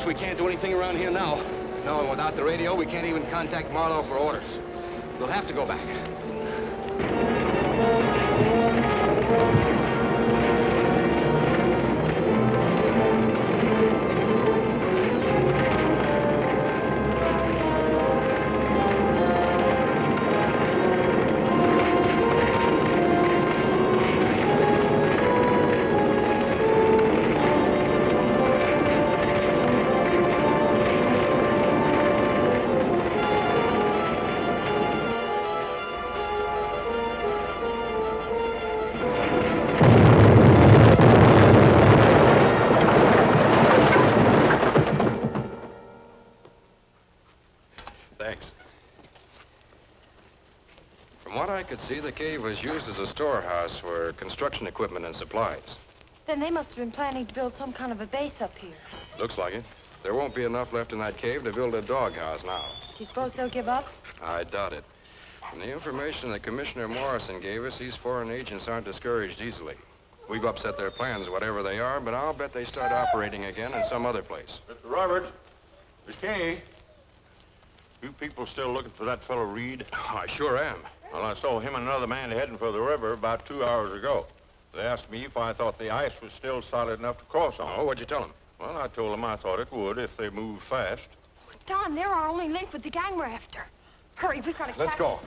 we can't do anything around here now. No, and without the radio, we can't even contact Marlof for orders. We'll have to go back. See, the cave was used as a storehouse for construction equipment and supplies. Then they must have been planning to build some kind of a base up here. Looks like it. There won't be enough left in that cave to build a doghouse now. Do you suppose they'll give up? I doubt it. From the information that Commissioner Morrison gave us, these foreign agents aren't discouraged easily. We've upset their plans, whatever they are, but I'll bet they start operating again in some other place. Mr. Roberts, Miss Kay, you people still looking for that fellow Reed? Oh, I sure am. Well, I saw him and another man heading for the river about 2 hours ago. They asked me if I thought the ice was still solid enough to cross on. Oh, what'd you tell them? Well, I told them I thought it would if they moved fast. Don, they're our only link with the gang we're after. Hurry, we've got to catch... Let's go.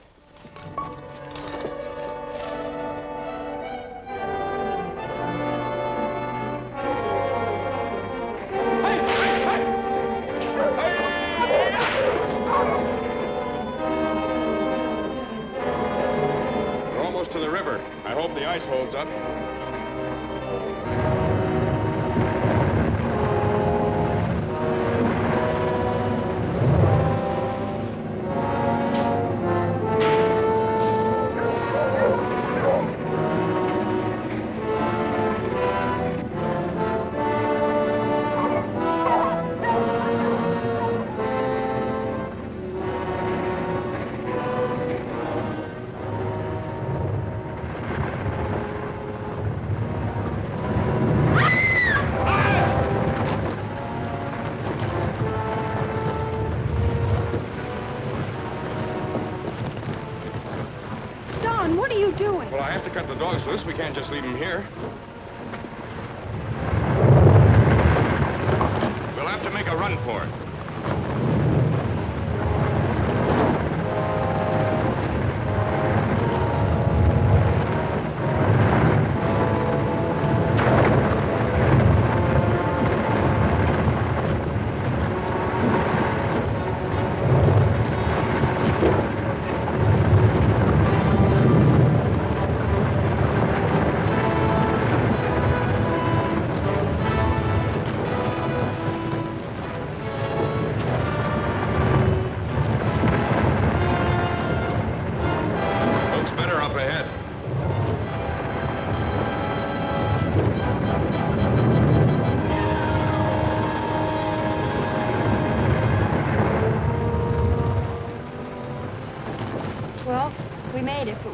To the river. I hope the ice holds up. Well, I have to cut the dogs loose. We can't just leave them here. We'll have to make a run for it.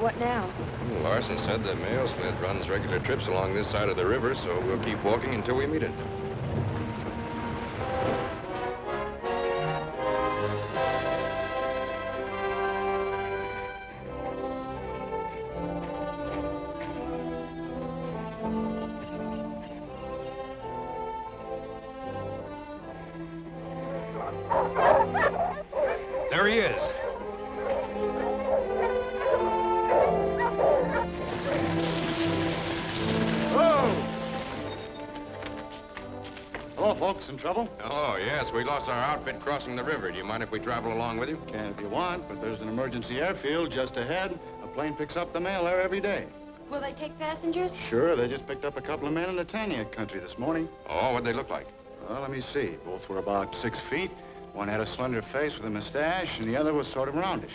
What now? Well, Larson said the mail sled runs regular trips along this side of the river, so we'll keep walking until we meet it. There he is. Folks in trouble? Oh, yes. We lost our outfit crossing the river. Do you mind if we travel along with you? Can if you want, but there's an emergency airfield just ahead. A plane picks up the mail there every day. Will they take passengers? Sure. They just picked up a couple of men in the Taniac country this morning. Oh, what'd they look like? Well, let me see. Both were about 6 feet. One had a slender face with a mustache, and the other was sort of roundish.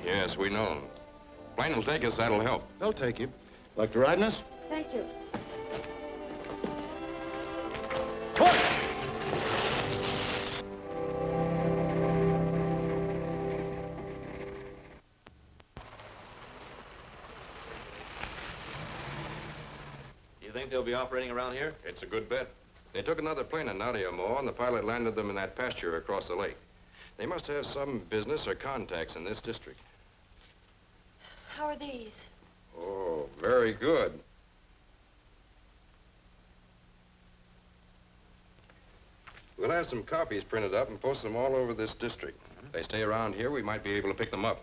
Yes, we know. Plane will take us. That'll help. They'll take you. Like to ride in us? Thank you. You think they'll be operating around here? It's a good bet. They took another plane in Nautiamo, and the pilot landed them in that pasture across the lake. They must have some business or contacts in this district. How are these? Oh, very good. We'll have some copies printed up and post them all over this district. If they stay around here, we might be able to pick them up.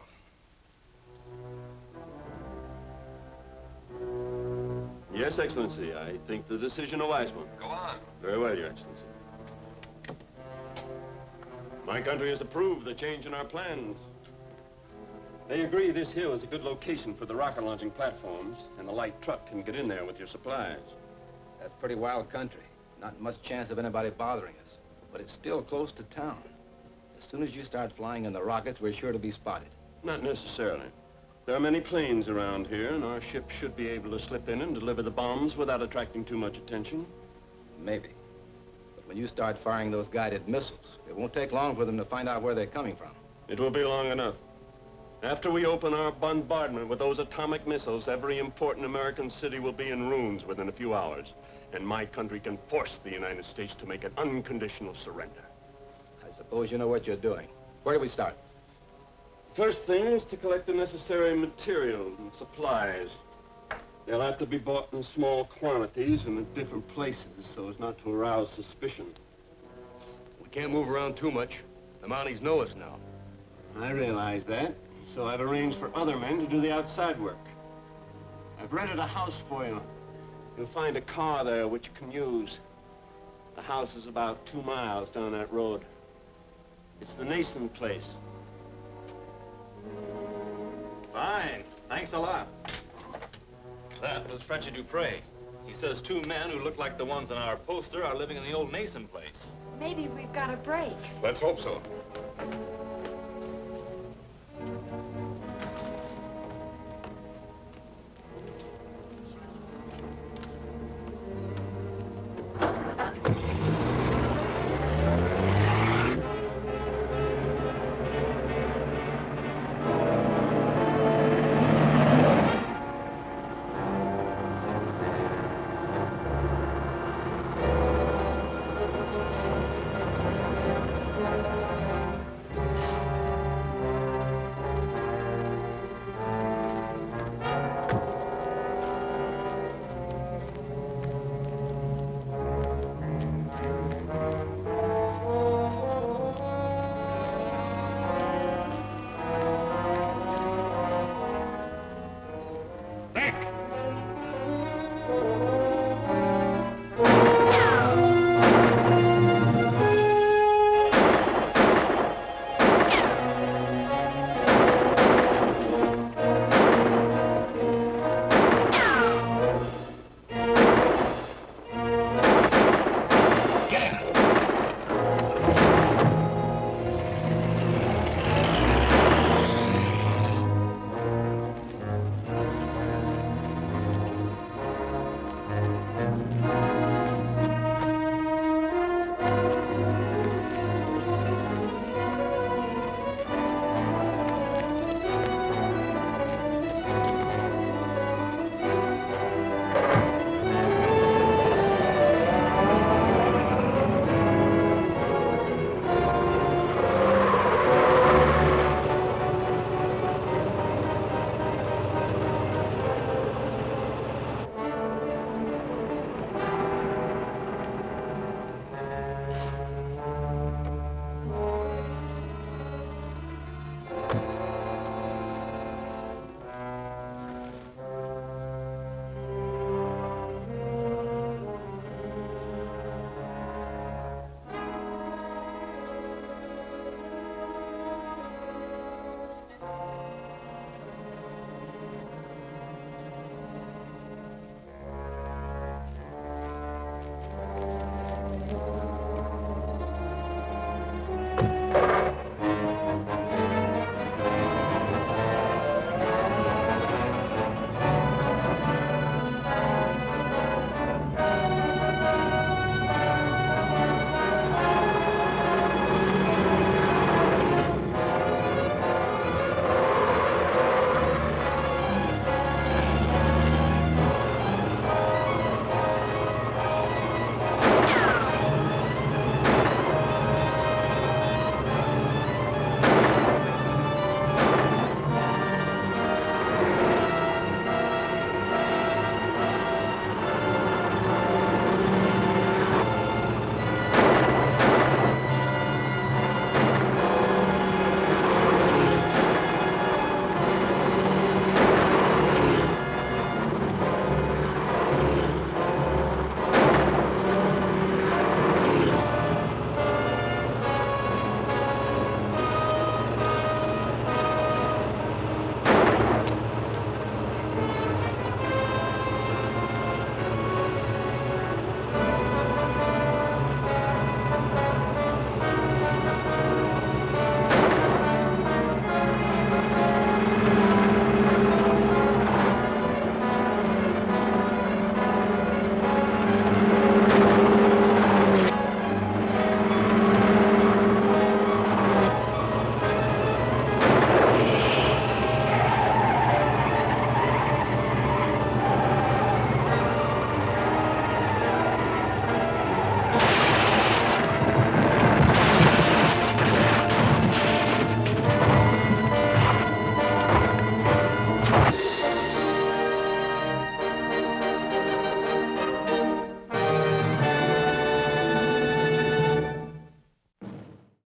Yes, Excellency. I think the decision a wise one. Go on. Very well, Your Excellency. My country has approved the change in our plans. They agree this hill is a good location for the rocket launching platforms, and the light truck can get in there with your supplies. That's pretty wild country. Not much chance of anybody bothering us. But it's still close to town. As soon as you start flying in the rockets, we're sure to be spotted. Not necessarily. There are many planes around here, and our ship should be able to slip in and deliver the bombs without attracting too much attention. Maybe. But when you start firing those guided missiles, it won't take long for them to find out where they're coming from. It will be long enough. After we open our bombardment with those atomic missiles, every important American city will be in ruins within a few hours. And my country can force the United States to make an unconditional surrender. I suppose you know what you're doing. Where do we start? First thing is to collect the necessary materials and supplies. They'll have to be bought in small quantities and at different places so as not to arouse suspicion. We can't move around too much. The Mounties know us now. I realize that, so I've arranged for other men to do the outside work. I've rented a house for you. You'll find a car there which you can use. The house is about 2 miles down that road. It's the Nason place. Fine. Thanks a lot. That was Frenchy Dupre. He says 2 men who look like the ones on our poster are living in the old Nason place. Maybe we've got a break. Let's hope so.